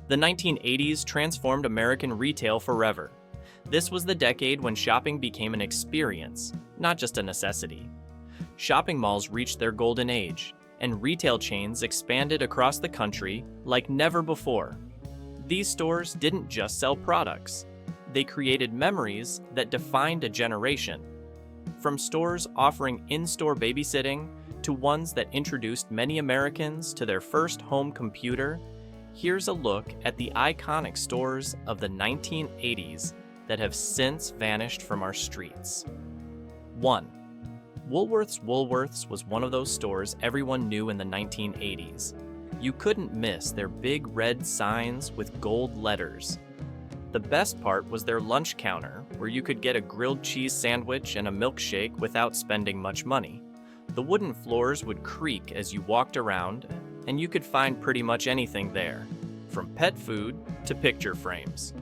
The 1980s transformed American retail forever. This was the decade when shopping became an experience, not just a necessity. Shopping malls reached their golden age, and retail chains expanded across the country like never before. These stores didn't just sell products. They created memories that defined a generation. From stores offering in-store babysitting to ones that introduced many Americans to their first home computer, here's a look at the iconic stores of the 1980s that have since vanished from our streets. 1. Woolworths was one of those stores everyone knew in the 1980s. You couldn't miss their big red signs with gold letters. The best part was their lunch counter, where you could get a grilled cheese sandwich and a milkshake without spending much money. The wooden floors would creak as you walked around, and you could find pretty much anything there, from pet food to picture frames.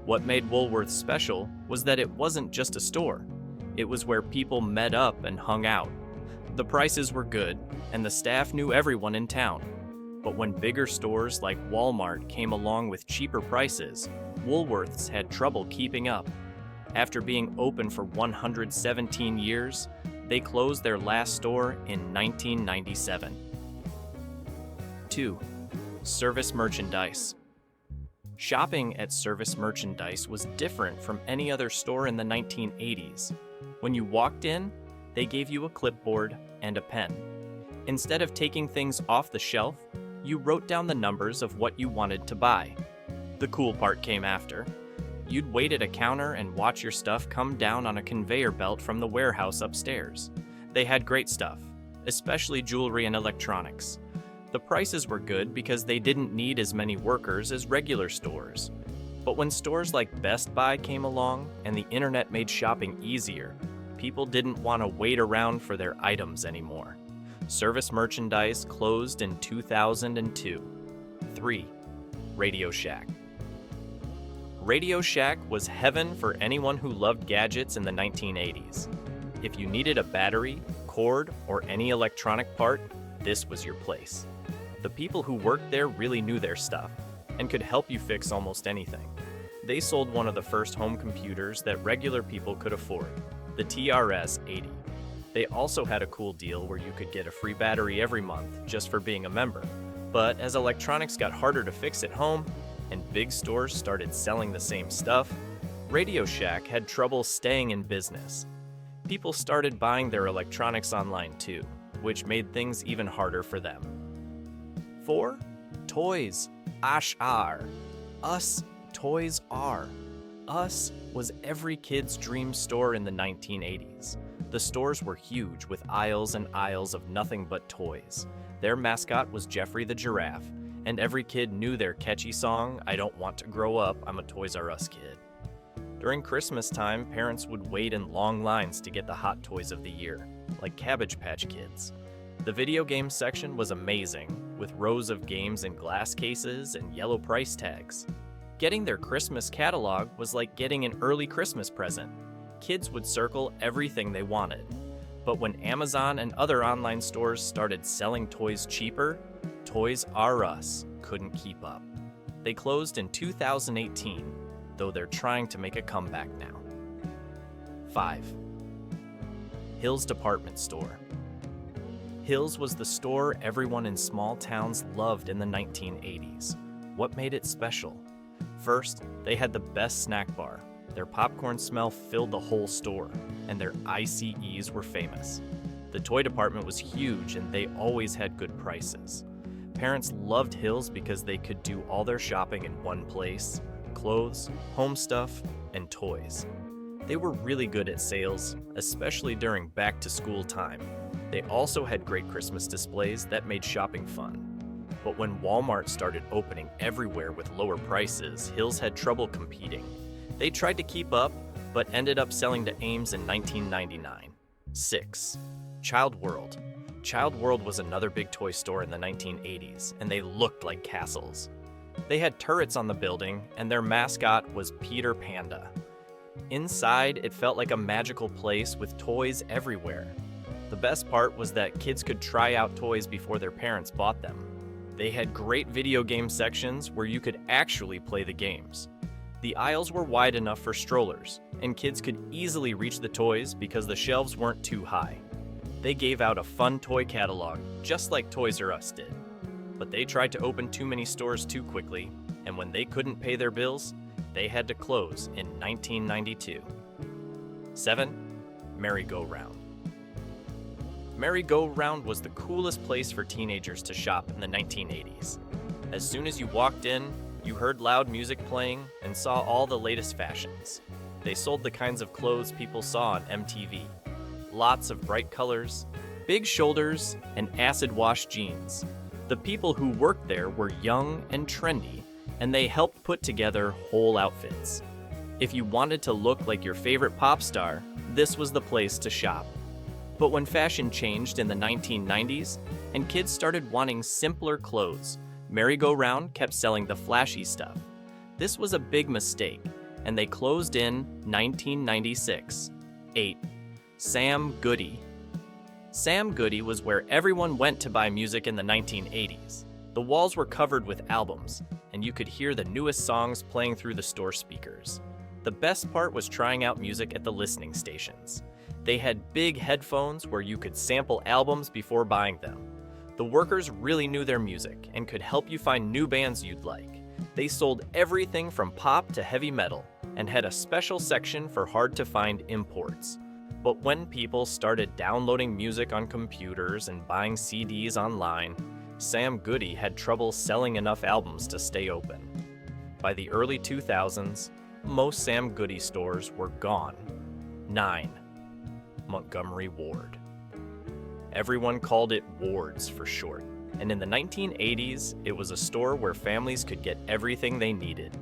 What made Woolworths special was that it wasn't just a store. It was where people met up and hung out. The prices were good, and the staff knew everyone in town. But when bigger stores like Walmart came along with cheaper prices, Woolworths had trouble keeping up. After being open for 117 years, they closed their last store in 1997. 2. Service merchandise. Shopping at Service Merchandise was different from any other store in the 1980s. When you walked in, they gave you a clipboard and a pen. Instead of taking things off the shelf, you wrote down the numbers of what you wanted to buy. The cool part came after. You'd wait at a counter and watch your stuff come down on a conveyor belt from the warehouse upstairs. They had great stuff, especially jewelry and electronics. The prices were good because they didn't need as many workers as regular stores. But when stores like Best Buy came along and the internet made shopping easier, people didn't want to wait around for their items anymore. Service Merchandise closed in 2002. 3. Radio Shack. Radio Shack was heaven for anyone who loved gadgets in the 1980s. If you needed a battery, cord, or any electronic part, this was your place. The people who worked there really knew their stuff and could help you fix almost anything. They sold one of the first home computers that regular people could afford, the TRS-80. They also had a cool deal where you could get a free battery every month just for being a member. But as electronics got harder to fix at home and big stores started selling the same stuff, Radio Shack had trouble staying in business. People started buying their electronics online too, which made things even harder for them. 4. Toys. Ashar. Us. Toys R. Us was every kid's dream store in the 1980s. The stores were huge with aisles and aisles of nothing but toys. Their mascot was Jeffrey the Giraffe, and every kid knew their catchy song, "I don't want to grow up, I'm a Toys R Us kid." During Christmas time, parents would wait in long lines to get the hot toys of the year, like Cabbage Patch Kids. The video game section was amazing, with rows of games in glass cases and yellow price tags. Getting their Christmas catalog was like getting an early Christmas present. Kids would circle everything they wanted. But when Amazon and other online stores started selling toys cheaper, Toys R Us couldn't keep up. They closed in 2018, though they're trying to make a comeback now. 5. Hills Department Store. Hills was the store everyone in small towns loved in the 1980s. What made it special? First, they had the best snack bar. Their popcorn smell filled the whole store, and their ICEs were famous. The toy department was huge, and they always had good prices. Parents loved Hills because they could do all their shopping in one place: clothes, home stuff, and toys. They were really good at sales, especially during back-to-school time. They also had great Christmas displays that made shopping fun. But when Walmart started opening everywhere with lower prices, Hills had trouble competing. They tried to keep up, but ended up selling to Ames in 1999. 6. Child World. Child World was another big toy store in the 1980s, and they looked like castles. They had turrets on the building, and their mascot was Peter Panda. Inside, it felt like a magical place with toys everywhere. The best part was that kids could try out toys before their parents bought them. They had great video game sections where you could actually play the games. The aisles were wide enough for strollers, and kids could easily reach the toys because the shelves weren't too high. They gave out a fun toy catalog, just like Toys R Us did. But they tried to open too many stores too quickly, and when they couldn't pay their bills, they had to close in 1992. 7. Merry-Go-Round. Merry-Go-Round was the coolest place for teenagers to shop in the 1980s. As soon as you walked in, you heard loud music playing and saw all the latest fashions. They sold the kinds of clothes people saw on MTV. Lots of bright colors, big shoulders, and acid-wash jeans. The people who worked there were young and trendy, and they helped put together whole outfits. If you wanted to look like your favorite pop star, this was the place to shop. But when fashion changed in the 1990s and kids started wanting simpler clothes, Merry-Go-Round kept selling the flashy stuff. This was a big mistake, and they closed in 1996. 8. Sam Goody. Sam Goody was where everyone went to buy music in the 1980s. The walls were covered with albums, and you could hear the newest songs playing through the store speakers. The best part was trying out music at the listening stations. They had big headphones where you could sample albums before buying them. The workers really knew their music and could help you find new bands you'd like. They sold everything from pop to heavy metal and had a special section for hard-to-find imports. But when people started downloading music on computers and buying CDs online, Sam Goody had trouble selling enough albums to stay open. By the early 2000s, most Sam Goody stores were gone. 9. Montgomery Ward. Everyone called it Ward's for short, and in the 1980s, it was a store where families could get everything they needed.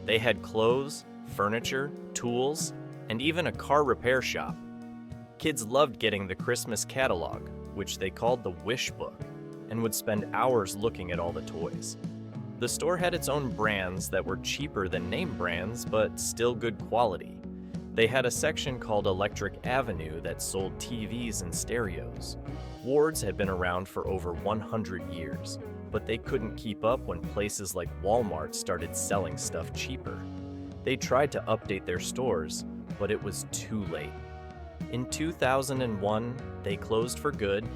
They had clothes, furniture, tools, and even a car repair shop. Kids loved getting the Christmas catalog, which they called the Wish Book, and would spend hours looking at all the toys. The store had its own brands that were cheaper than name brands, but still good quality. They had a section called Electric Avenue that sold TVs and stereos. Ward's had been around for over 100 years, but they couldn't keep up when places like Walmart started selling stuff cheaper. They tried to update their stores, but it was too late. In 2001, they closed for good,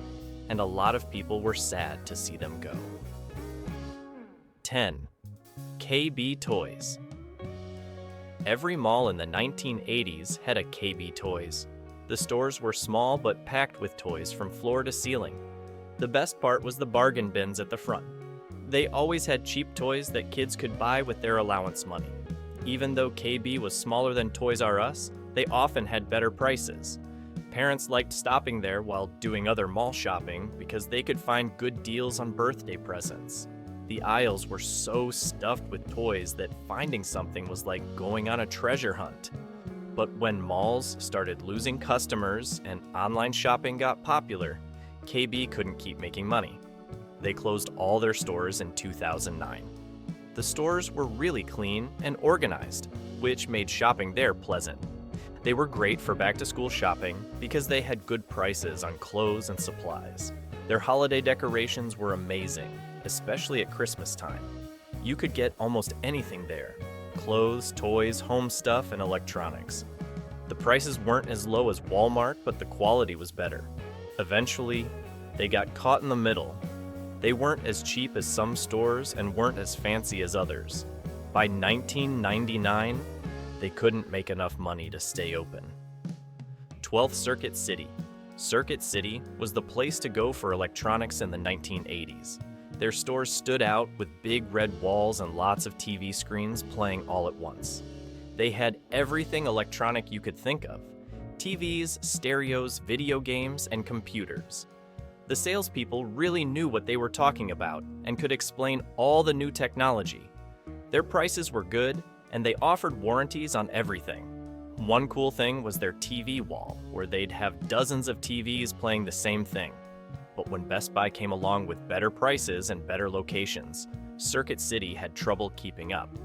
and a lot of people were sad to see them go. 10. KB Toys. Every mall in the 1980s had a KB Toys. The stores were small but packed with toys from floor to ceiling. The best part was the bargain bins at the front. They always had cheap toys that kids could buy with their allowance money. Even though KB was smaller than Toys R Us, they often had better prices. Parents liked stopping there while doing other mall shopping because they could find good deals on birthday presents. The aisles were so stuffed with toys that finding something was like going on a treasure hunt. But when malls started losing customers and online shopping got popular, KB couldn't keep making money. They closed all their stores in 2009. The stores were really clean and organized, which made shopping there pleasant. They were great for back-to-school shopping because they had good prices on clothes and supplies. Their holiday decorations were amazing, especially at Christmas time. You could get almost anything there: clothes, toys, home stuff, and electronics. The prices weren't as low as Walmart, but the quality was better. Eventually, they got caught in the middle. They weren't as cheap as some stores and weren't as fancy as others. By 1999, they couldn't make enough money to stay open. 12th Circuit City. Circuit City was the place to go for electronics in the 1980s. Their stores stood out with big red walls and lots of TV screens playing all at once. They had everything electronic you could think of: TVs, stereos, video games, and computers. The salespeople really knew what they were talking about and could explain all the new technology. Their prices were good, and they offered warranties on everything. One cool thing was their TV wall, where they'd have dozens of TVs playing the same thing. But when Best Buy came along with better prices and better locations, Circuit City had trouble keeping up.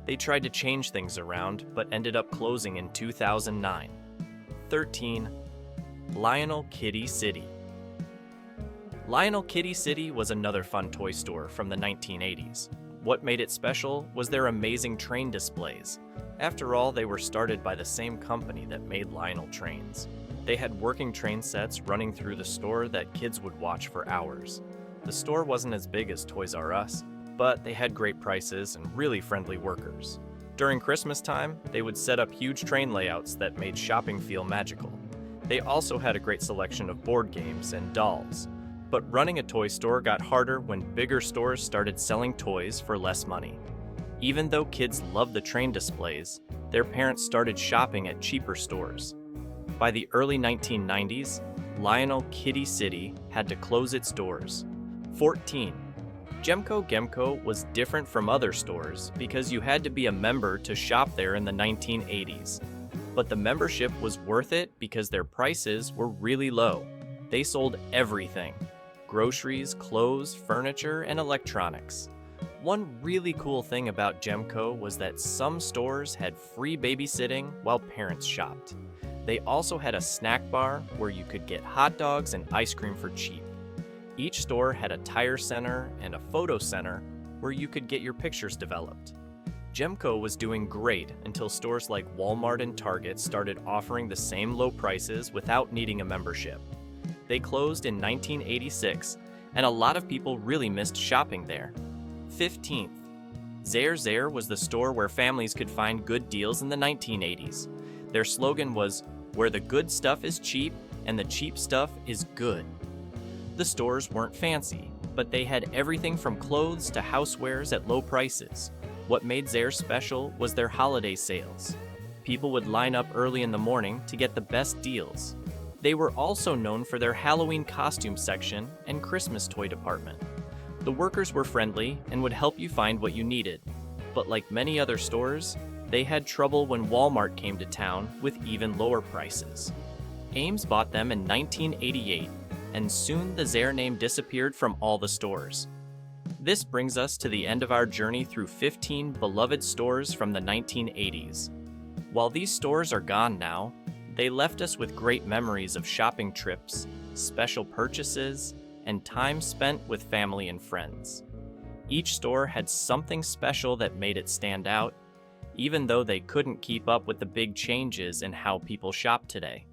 They tried to change things around, but ended up closing in 2009. 13. Lionel Kitty City. Lionel Kitty City was another fun toy store from the 1980s. What made it special was their amazing train displays. After all, they were started by the same company that made Lionel trains. They had working train sets running through the store that kids would watch for hours. The store wasn't as big as Toys R Us, but they had great prices and really friendly workers. During Christmas time, they would set up huge train layouts that made shopping feel magical. They also had a great selection of board games and dolls. But running a toy store got harder when bigger stores started selling toys for less money. Even though kids loved the train displays, their parents started shopping at cheaper stores. By the early 1990s, Lionel Kitty City had to close its doors. 14. Gemco was different from other stores because you had to be a member to shop there in the 1980s. But the membership was worth it because their prices were really low. They sold everything: groceries, clothes, furniture, and electronics. One really cool thing about Gemco was that some stores had free babysitting while parents shopped. They also had a snack bar where you could get hot dogs and ice cream for cheap. Each store had a tire center and a photo center where you could get your pictures developed. Gemco was doing great until stores like Walmart and Target started offering the same low prices without needing a membership. They closed in 1986, and a lot of people really missed shopping there. 15th. Zare was the store where families could find good deals in the 1980s. Their slogan was, "Where the good stuff is cheap and the cheap stuff is good." The stores weren't fancy, but they had everything from clothes to housewares at low prices. What made Zare special was their holiday sales. People would line up early in the morning to get the best deals. They were also known for their Halloween costume section and Christmas toy department. The workers were friendly and would help you find what you needed. But like many other stores, they had trouble when Walmart came to town with even lower prices. Ames bought them in 1988, and soon the Zare name disappeared from all the stores. This brings us to the end of our journey through 15 beloved stores from the 1980s. While these stores are gone now, they left us with great memories of shopping trips, special purchases, and time spent with family and friends. Each store had something special that made it stand out, even though they couldn't keep up with the big changes in how people shop today.